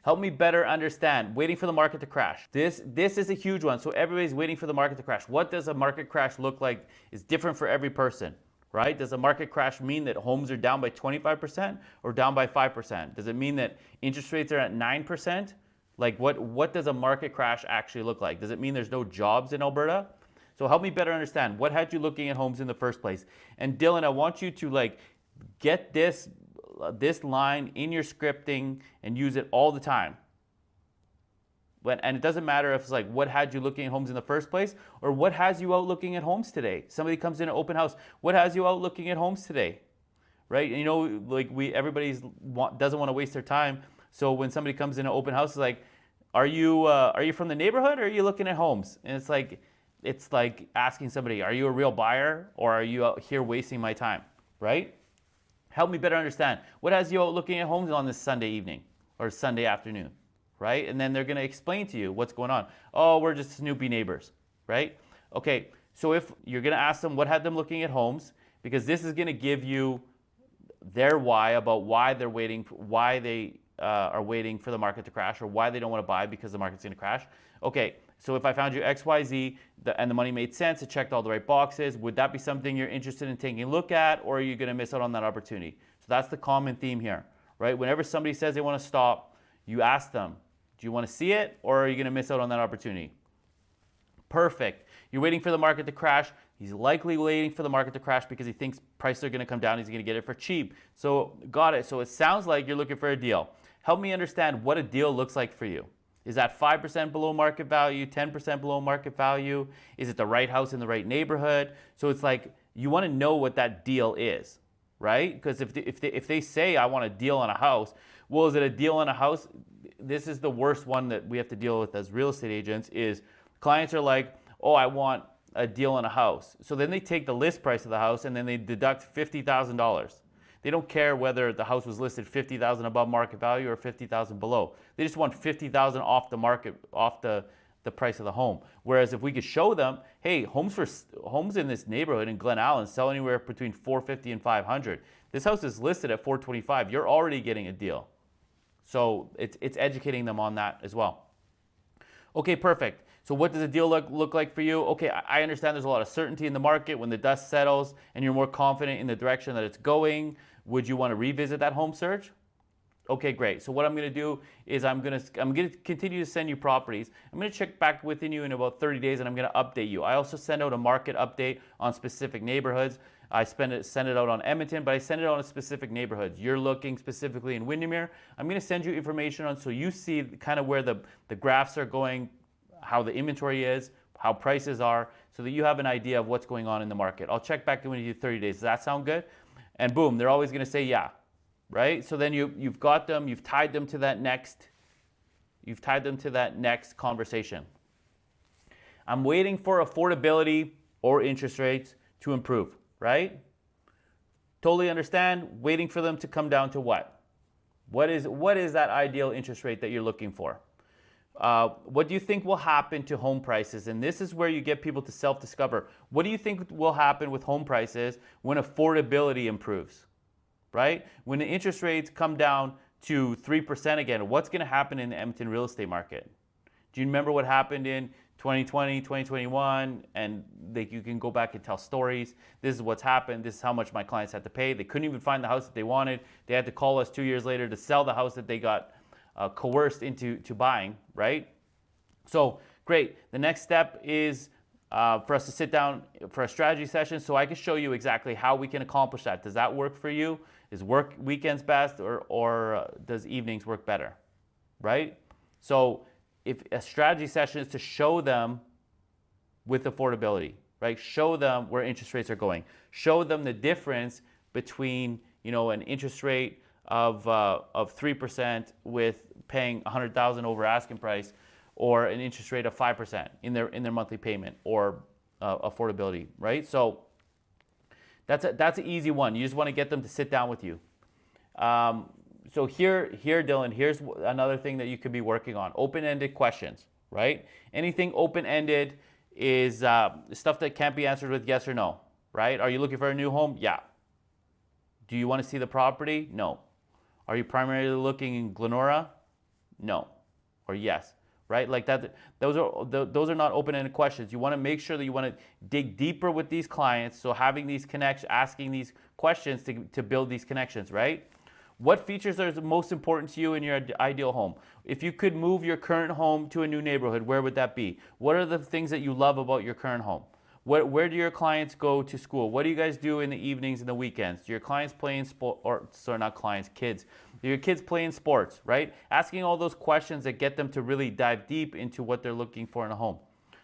Help me better understand. Waiting for the market to crash. This is a huge one. So everybody's waiting for the market to crash. What does a market crash look like? It's different for every person, right? Does a market crash mean that homes are down by 25% or down by 5%? Does it mean that interest rates are at 9%? Like what does a market crash actually look like? Does it mean there's no jobs in Alberta? So help me better understand. What had you looking at homes in the first place? And Dylan, I want you to like get this line in your scripting and use it all the time. And it doesn't matter if it's like, what had you looking at homes in the first place, or what has you out looking at homes today? Somebody comes in an open house. What has you out looking at homes today? Right? And like everybody doesn't want to waste their time. So when somebody comes in an open house, it's like, are you from the neighborhood, or are you looking at homes? And it's like asking somebody, are you a real buyer, or are you out here wasting my time? Right? Help me better understand. What has you out looking at homes on this Sunday evening or Sunday afternoon, right? And then they're going to explain to you what's going on. Oh, we're just Snoopy neighbors, right? Okay, so if you're going to ask them what had them looking at homes, because this is going to give you their why about why they're waiting, why they are waiting for the market to crash, or why they don't want to buy because the market's going to crash. Okay, so if I found you XYZ and the money made sense, it checked all the right boxes, would that be something you're interested in taking a look at, or are you going to miss out on that opportunity? So that's the common theme here, right? Whenever somebody says they want to stop, you ask them, do you want to see it, or are you going to miss out on that opportunity? Perfect. You're waiting for the market to crash. He's likely waiting for the market to crash because he thinks prices are going to come down. He's going to get it for cheap. So got it. So it sounds like you're looking for a deal. Help me understand what a deal looks like for you. Is that 5% below market value, 10% below market value? Is it the right house in the right neighborhood? So it's like you want to know what that deal is, right? Because if they say, I want a deal on a house, well, is it a deal on a house? This is the worst one that we have to deal with as real estate agents is clients are like, oh, I want a deal on a house. So then they take the list price of the house and then they deduct $50,000. They don't care whether the house was listed $50,000 above market value or $50,000 below. They just want $50,000 off the market, off the price of the home. Whereas if we could show them, hey, homes in this neighborhood in Glen Allen sell anywhere between $450 and $500. This house is listed at $425. You're already getting a deal. So it's educating them on that as well. Okay, perfect. So what does a deal look like for you? Okay, I understand there's a lot of certainty in the market when the dust settles and you're more confident in the direction that it's going. Would you want to revisit that home search? Okay, great. So what I'm going to do is I'm going to continue to send you properties. I'm going to check back within you in about 30 days and I'm going to update you. I also send out a market update on specific neighborhoods. I send it out on Edmonton, but I send it out on specific neighborhoods. You're looking specifically in Windermere. I'm going to send you information on so you see kind of where the graphs are going, how the inventory is, how prices are, so that you have an idea of what's going on in the market. I'll check back in with you 30 days. Does that sound good? And boom, they're always going to say yeah. right? So then you've got them, you've tied them to that next conversation. I'm waiting for affordability or interest rates to improve, right? Totally understand. Waiting for them to come down to what? What is that ideal interest rate that you're looking for? What do you think will happen to home prices? And this is where you get people to self-discover. What do you think will happen with home prices when affordability improves, right? When the interest rates come down to 3% again, what's going to happen in the Edmonton real estate market? Do you remember what happened in 2020, 2021? And you can go back and tell stories. This is what's happened. This is how much my clients had to pay. They couldn't even find the house that they wanted. They had to call us 2 years later to sell the house that they got coerced into buying, right? So great. The next step is for us to sit down for a strategy session so I can show you exactly how we can accomplish that. Does that work for you? Is work weekends best or does evenings work better, right? So if a strategy session is to show them with affordability, right? Show them where interest rates are going. Show them the difference between, an interest rate of 3% with paying $100,000 over asking price, or an interest rate of 5% in their monthly payment, or affordability, right? So that's an easy one. You just want to get them to sit down with you. So here, Dylan, here's another thing that you could be working on: open-ended questions, right? Anything open-ended is stuff that can't be answered with yes or no, right? Are you looking for a new home? Yeah. Do you want to see the property? No. Are you primarily looking in Glenora? No. Or yes, right? Like that. Those are not open-ended questions. You want to make sure that you want to dig deeper with these clients. So having these connections, asking these questions to build these connections, right? What features are the most important to you in your ideal home? If you could move your current home to a new neighborhood, where would that be? What are the things that you love about your current home? Where do your clients go to school? What do you guys do in the evenings and the weekends? Do your clients play in sport, or sorry, not clients, kids. Do your kids play in sports, right? Asking all those questions that get them to really dive deep into what they're looking for in a home.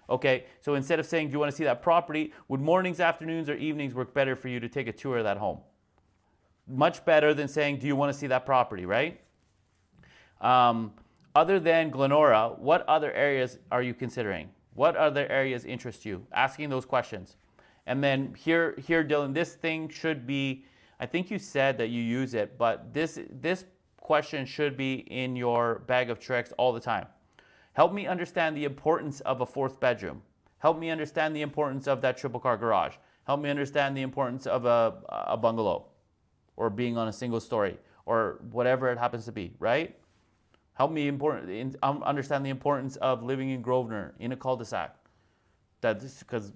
Okay, so instead of saying, do you want to see that property? Would mornings, afternoons, or evenings work better for you to take a tour of that home? Much better than saying, do you want to see that property, right? Other than Glenora, what other areas are you considering? What other areas interest you? Asking those questions. And then here, Dylan, this thing should be, I think you said that you use it, but this question should be in your bag of tricks all the time. Help me understand the importance of a fourth bedroom. Help me understand the importance of that triple car garage. Help me understand the importance of a bungalow, or being on a single story, or whatever it happens to be, right? Help me understand the importance of living in Grosvenor in a cul-de-sac. That's because,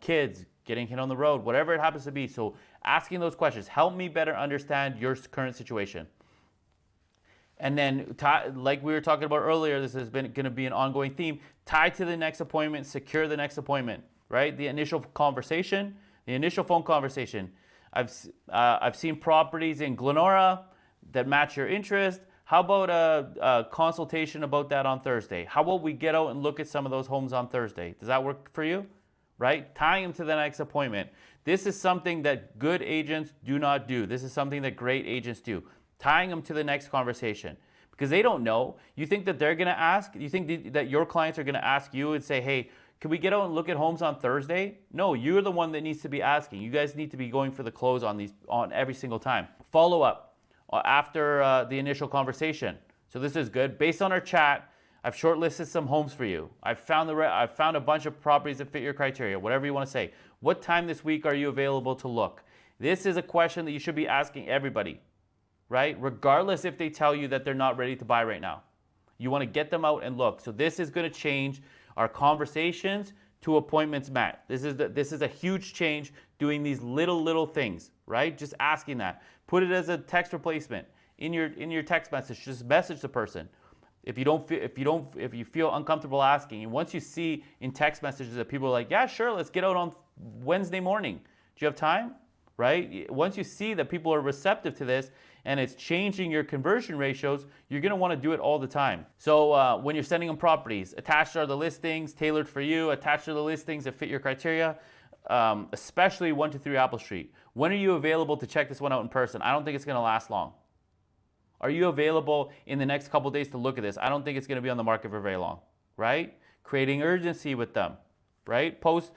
kids getting hit on the road, whatever it happens to be. So asking those questions, help me better understand your current situation. And then, like we were talking about earlier, this has been going to be an ongoing theme. Tie to the next appointment, secure the next appointment, right? The initial conversation, the initial phone conversation. I've seen properties in Glenora that match your interest. How about a consultation about that on Thursday? How about we get out and look at some of those homes on Thursday? Does that work for you? Right? Tying them to the next appointment. This is something that good agents do not do. This is something that great agents do. Tying them to the next conversation. Because they don't know. You think that they're going to ask? You think that your clients are going to ask you and say, hey, can we get out and look at homes on Thursday? No, you're the one that needs to be asking. You guys need to be going for the close on every single time. Follow up after the initial conversation. So this is good. Based on our chat, I've shortlisted some homes for you. I've found a bunch of properties that fit your criteria, whatever you want to say. What time this week are you available to look? This is a question that you should be asking everybody, right? Regardless if they tell you that they're not ready to buy right now. You want to get them out and look. So this is going to change our conversations to appointments met. This is a huge change, doing these little things, right? Just asking that. Put it as a text replacement in your text message. Just message the person. If you feel uncomfortable asking, and once you see in text messages that people are like, yeah, sure, let's get out on Wednesday morning. Do you have time? Right? Once you see that people are receptive to this and it's changing your conversion ratios, you're going to want to do it all the time. So when you're sending them properties, attached are the listings tailored for you, attached are the listings that fit your criteria, especially 123 Apple Street. When are you available to check this one out in person? I don't think it's going to last long. Are you available in the next couple days to look at this? I don't think it's going to be on the market for very long, right? Creating urgency with them, right? Post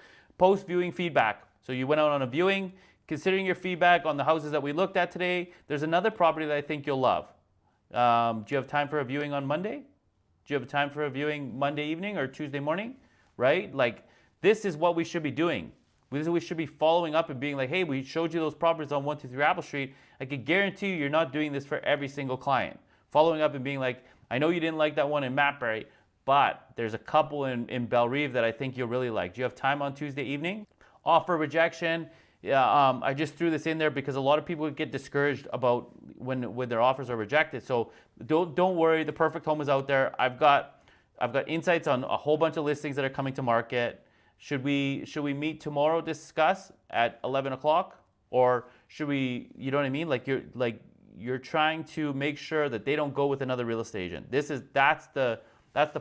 viewing feedback. So you went out on a viewing, considering your feedback on the houses that we looked at today, there's another property that I think you'll love. Do you have time for a viewing on Monday? Do you have time for a viewing Monday evening or Tuesday morning? Right? Like, this is what we should be doing. We should be following up and being like, hey, we showed you those properties on 123 Apple Street. I can guarantee you're not doing this for every single client. Following up and being like, I know you didn't like that one in Matbury, but there's a couple in Bellerive that I think you'll really like. Do you have time on Tuesday evening? Offer rejection. Yeah, I just threw this in there because a lot of people get discouraged about when their offers are rejected. So don't worry, the perfect home is out there. I've got insights on a whole bunch of listings that are coming to market. Should we meet tomorrow to discuss at 11 o'clock, or should we? You know what I mean? Like you're trying to make sure that they don't go with another real estate agent. That's the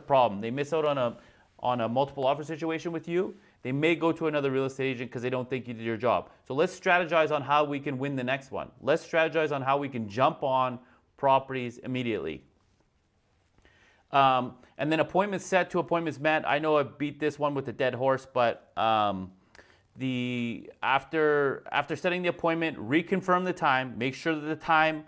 problem. They miss out on a multiple offer situation with you. They may go to another real estate agent because they don't think you did your job. So let's strategize on how we can win the next one. Let's strategize on how we can jump on properties immediately. And then appointments set to appointments met. I know I beat this one with a dead horse, but after setting the appointment, reconfirm the time. Make sure that the time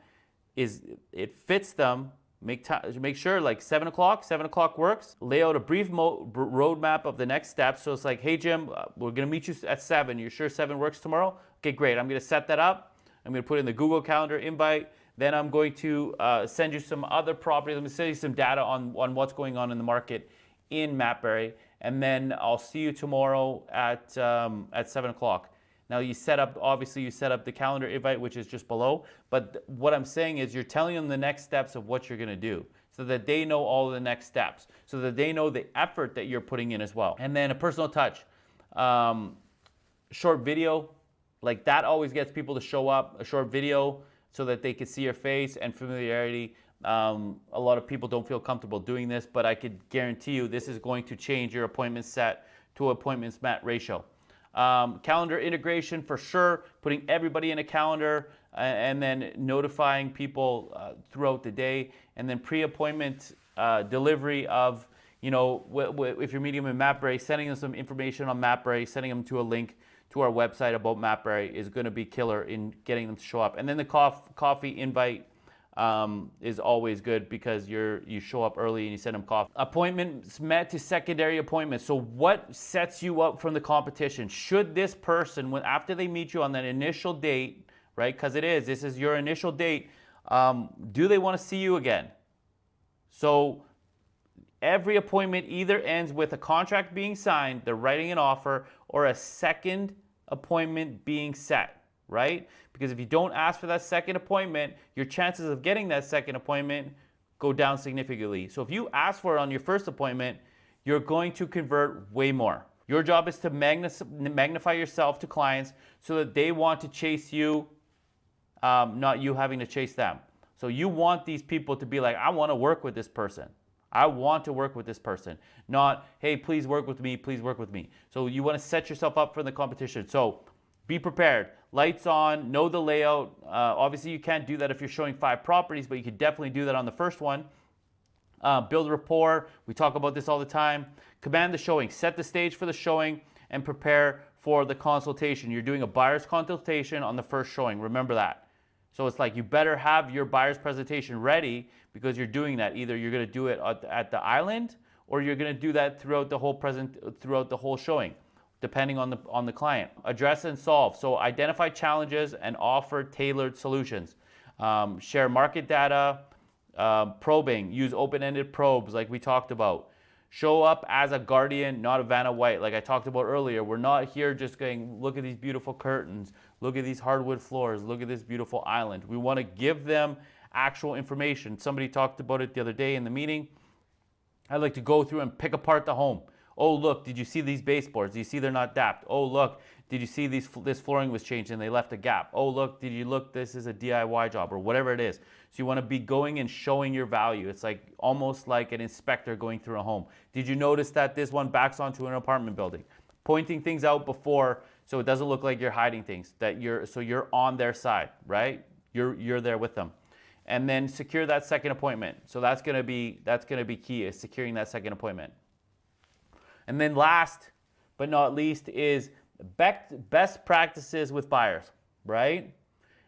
it fits them. Make sure like 7 o'clock. 7 o'clock works. Lay out a brief roadmap of the next steps. So it's like, hey Jim, we're gonna meet you at 7. You're sure 7 works tomorrow? Okay, great. I'm gonna set that up. I'm gonna put in the Google Calendar invite. Then I'm going to send you some other properties. I'm going to send you some data on what's going on in the market in Matbury. And then I'll see you tomorrow at 7 o'clock. Now you set up the calendar invite, which is just below. But what I'm saying is you're telling them the next steps of what you're going to do so that they know all the next steps, so that they know the effort that you're putting in as well. And then a personal touch. Short video, like that always gets people to show up. A short video, so that they can see your face and familiarity. A lot of people don't feel comfortable doing this, but I could guarantee you this is going to change your appointment set to appointments met ratio. Calendar integration for sure, putting everybody in a calendar and then notifying people throughout the day. And then pre-appointment delivery of, if you're meeting them in Matbury, sending them some information on Matbury, sending them to a link to our website about Matbury is going to be killer in getting them to show up. And then the coffee invite is always good because you show up early and you send them coffee. Appointments met to secondary appointments. So what sets you up from the competition? Should this person, after they meet you on that initial date, right? Because this is your initial date. Do they want to see you again? So every appointment either ends with a contract being signed, they're writing an offer, or a second appointment being set, right? Because if you don't ask for that second appointment, your chances of getting that second appointment go down significantly. So if you ask for it on your first appointment, you're going to convert way more. Your job is to magnify yourself to clients so that they want to chase you, not you having to chase them. So you want these people to be like, I want to work with this person. I want to work with this person, not, hey, please work with me, please work with me. So you want to set yourself up for the competition. So be prepared. Lights on, know the layout. Obviously, you can't do that if you're showing 5 properties, but you could definitely do that on the first one. Build rapport. We talk about this all the time. Command the showing. Set the stage for the showing and prepare for the consultation. You're doing a buyer's consultation on the first showing. Remember that. So it's like you better have your buyer's presentation ready because you're doing that. Either you're going to do it at the island or you're going to do that throughout the whole showing, depending on the client. Address and solve. So identify challenges and offer tailored solutions. Share market data, probing. Use open-ended probes like we talked about. Show up as a guardian, not a Vanna White, like I talked about earlier. We're not here just going, look at these beautiful curtains, look at these hardwood floors, look at this beautiful island. We want to give them actual information. Somebody talked about it the other day in the meeting. I like to go through and pick apart the home. Oh, look, did you see these baseboards? Do you see they're not dapped? Oh, look, did you see this flooring was changed and they left a gap? Oh, look, did you look, this is a DIY job or whatever it is. So you want to be going and showing your value. It's like almost like an inspector going through a home. Did you notice that this one backs onto an apartment building? Pointing things out before so it doesn't look like you're hiding things, so you're on their side, right? You're there with them. and then secure that second appointment. So that's gonna be key, is securing that second appointment. And then last but not least is best practices with buyers, right?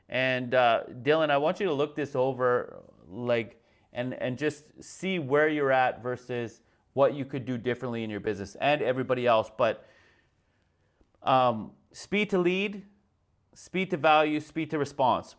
And Dylan, I want you to look this over, like, and just see where you're at versus what you could do differently in your business and everybody else. But speed to lead, speed to value, speed to response.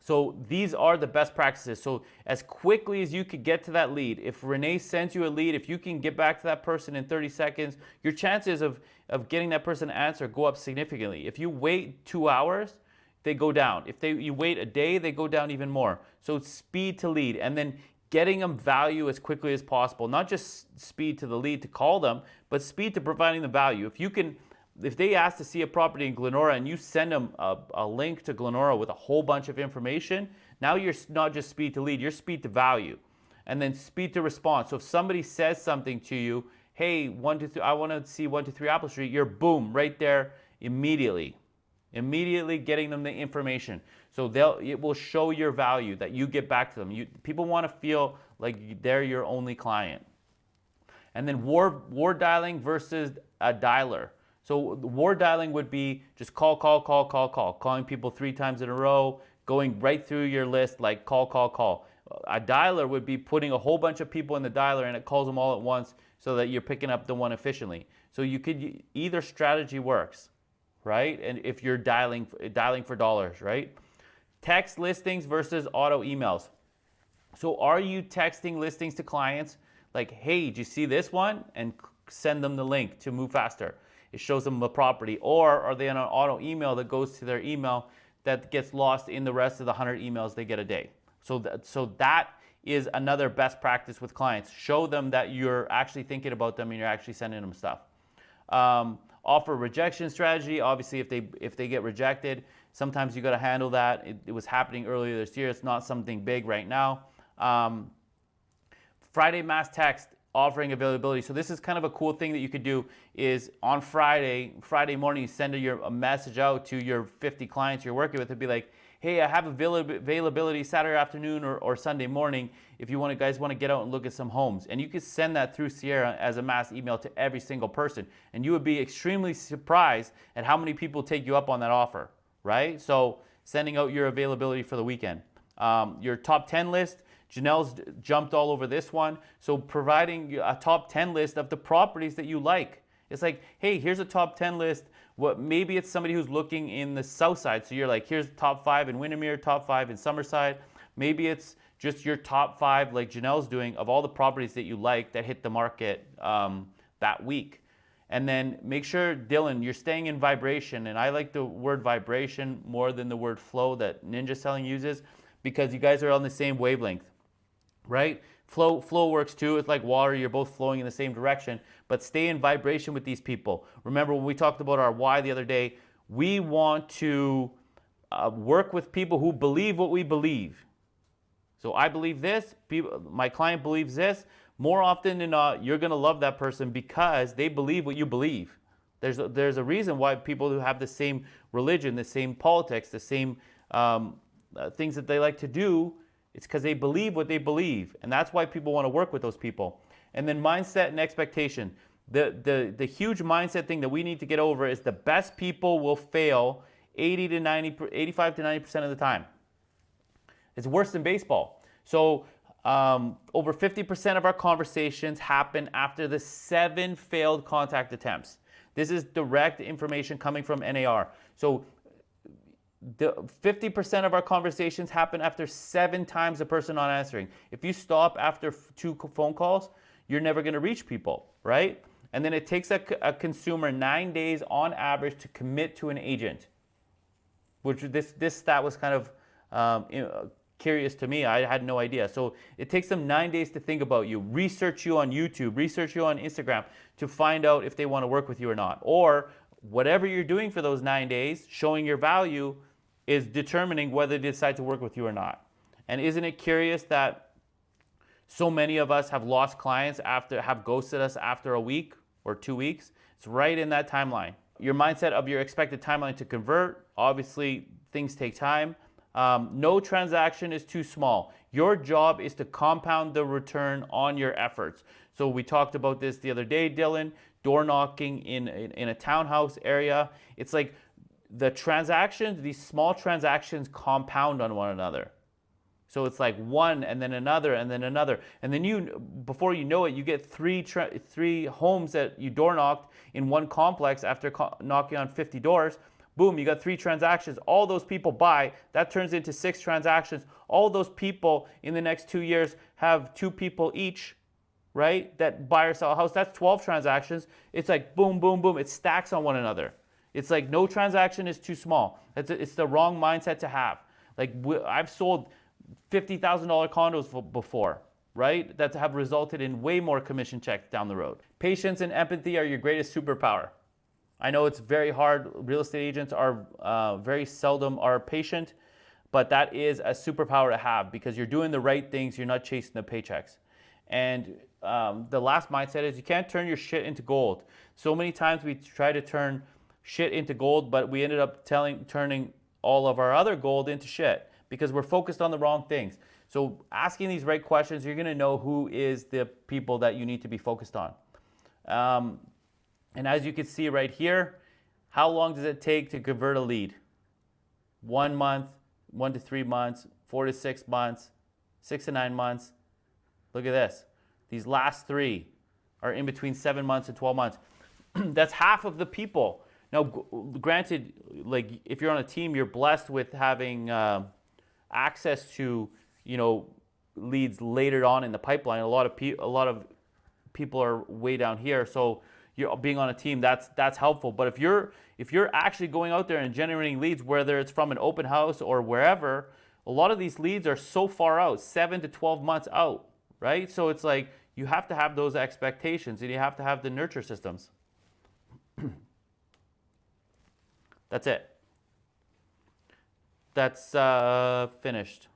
So these are the best practices. So as quickly as you could get to that lead, if Renee sends you a lead, if you can get back to that person in 30 seconds, your chances of getting that person to answer go up significantly. If you wait 2 hours, they go down. If you wait a day, they go down even more. So speed to lead, and then getting them value as quickly as possible. Not just speed to the lead to call them, but speed to providing the value. If they ask to see a property in Glenora and you send them a link to Glenora with a whole bunch of information, now you're not just speed to lead, you're speed to value. And then speed to response. So if somebody says something to you, hey, I want to see 123 Apple Street, you're boom, right there immediately getting them the information. So it will show your value that you get back to them. People want to feel like they're your only client. And then war dialing versus a dialer. So war dialing would be just call, calling people 3 times in a row, going right through your list, like call. A dialer would be putting a whole bunch of people in the dialer and it calls them all at once so that you're picking up the one efficiently. So either strategy works, right? And if you're dialing for dollars, right? Text listings versus auto emails. So are you texting listings to clients like, hey, did you see this one? And send them the link to Move Faster. It shows them the property. Or are they on an auto email that goes to their email that gets lost in the rest of the 100 emails they get a day? So that is another best practice with clients. Show them that you're actually thinking about them and you're actually sending them stuff. Offer rejection strategy. Obviously, if they get rejected, sometimes you got to handle that. It was happening earlier this year. It's not something big right now. Friday mass text, offering availability. So this is kind of a cool thing that you could do is on Friday morning, you send a message out to your 50 clients you're working with and be like, hey, I have availability Saturday afternoon or Sunday morning if you guys want to get out and look at some homes. And you can send that through Sierra as a mass email to every single person. And you would be extremely surprised at how many people take you up on that offer, right? So sending out your availability for the weekend. Your top 10 list, Janelle's jumped all over this one. So providing a top 10 list of the properties that you like. It's like, hey, here's a top 10 list. Maybe it's somebody who's looking in the south side. So you're like, here's top 5 in Windermere, top 5 in Summerside. Maybe it's just your top 5, like Janelle's doing, of all the properties that you like that hit the market that week. And then make sure, Dylan, you're staying in vibration. And I like the word vibration more than the word flow that Ninja Selling uses, because you guys are on the same wavelength, right? Flow works too. It's like water. You're both flowing in the same direction, but stay in vibration with these people. Remember when we talked about our why the other day, we want to work with people who believe what we believe. So I believe this, my client believes this. More often than not, you're going to love that person because they believe what you believe. There's a reason why people who have the same religion, the same politics, the same things that they like to do, it's because they believe what they believe. And that's why people want to work with those people. And then mindset and expectation. The huge mindset thing that we need to get over is the best people will fail 85 to 90% of the time. It's worse than baseball. So over 50% of our conversations happen after the 7 failed contact attempts. This is direct information coming from NAR. So the 50% of our conversations happen after 7 times the person not answering. If you stop after 2 phone calls, you're never going to reach people, right? And then it takes a consumer 9 days on average to commit to an agent, which this stat was kind of curious to me. I had no idea. So it takes them 9 days to think about you, research you on YouTube, research you on Instagram to find out if they want to work with you or not. Or whatever you're doing for those 9 days, showing your value, is determining whether they decide to work with you or not. And isn't it curious that so many of us have lost clients have ghosted us after a week or 2 weeks? It's right in that timeline. Your mindset of your expected timeline to convert, obviously things take time. No transaction is too small. Your job is to compound the return on your efforts. So we talked about this the other day, Dylan. Door knocking in a townhouse area. It's like the transactions, these small transactions compound on one another. So it's like one and then another and then another. And then before you know it, you get three homes that you door knocked in one complex after knocking on 50 doors. Boom, you got 3 transactions. All those people buy. That turns into 6 transactions. All those people in the next 2 years have 2 people each, right? That buy or sell a house. That's 12 transactions. It's like boom, boom, boom. It stacks on one another. It's like no transaction is too small. It's the wrong mindset to have. Like I've sold $50,000 condos before, right? That have resulted in way more commission checks down the road. Patience and empathy are your greatest superpower. I know it's very hard. Real estate agents are very seldom are patient, but that is a superpower to have because you're doing the right things. You're not chasing the paychecks. And the last mindset is you can't turn your shit into gold. So many times we try to turn shit into gold, but we ended up turning all of our other gold into shit because we're focused on the wrong things. So asking these right questions, you're gonna know who is the people that you need to be focused on. And as you can see right here, how long does it take to convert a lead? 1 month, 1 to 3 months, 4 to 6 months, 6 to 9 months. Look at this. These last 3 are in between 7 months and 12 months. That's half of the people. Now, granted, like if you're on a team, you're blessed with having access to, leads later on in the pipeline. A lot of people are way down here, so you're being on a team. That's helpful. But if you're actually going out there and generating leads, whether it's from an open house or wherever, a lot of these leads are so far out, 7 to 12 months out, right? So it's like you have to have those expectations and you have to have the nurture systems. That's it. That's finished.